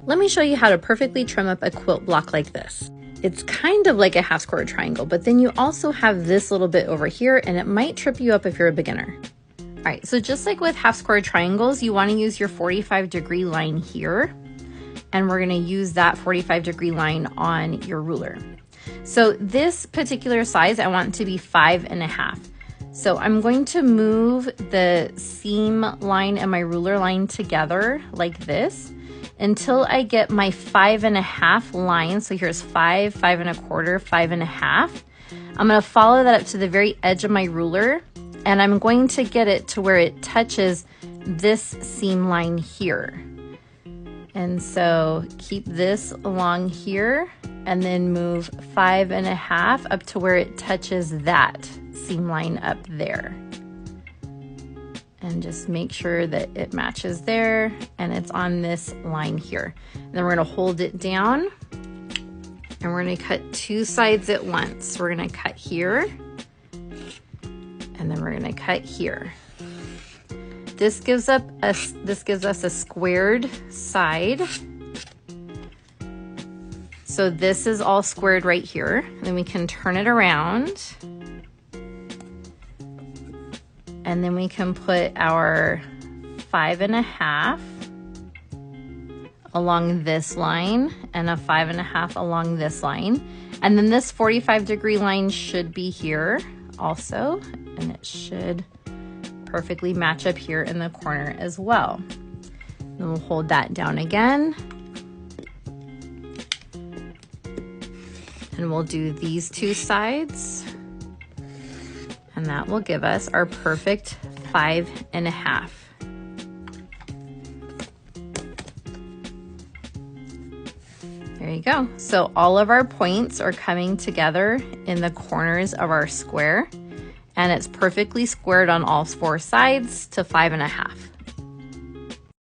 Let me show you how to perfectly trim up a quilt block like this. It's kind of like a half square triangle, but then you also have this little bit over here and it might trip you up if you're a beginner. All right, so just like with half square triangles, you want to use your 45-degree line here, and we're going to use that 45-degree line on your ruler. So this particular size, I want to be 5.5. So I'm going to move the seam line and my ruler line together like this until I get my 5.5 line. So here's 5, 5.25, 5.5. I'm going to follow that up to the very edge of my ruler, and I'm going to get it to where it touches this seam line here. And so keep this along here and then move 5.5 up to where it touches that seam line up there. And just make sure that it matches there and it's on this line here. And then we're gonna hold it down and we're gonna cut 2 sides at once. We're gonna cut here and then we're gonna cut here. This gives us a squared side. So this is all squared right here. And then we can turn it around. And then we can put our 5.5 along this line and a 5.5 along this line. And then this 45-degree line should be here also, and it should perfectly match up here in the corner as well. Then we'll hold that down again. And we'll do these 2 sides. And that will give us our perfect 5.5. There you go. So all of our points are coming together in the corners of our square, and it's perfectly squared on all 4 sides to 5.5.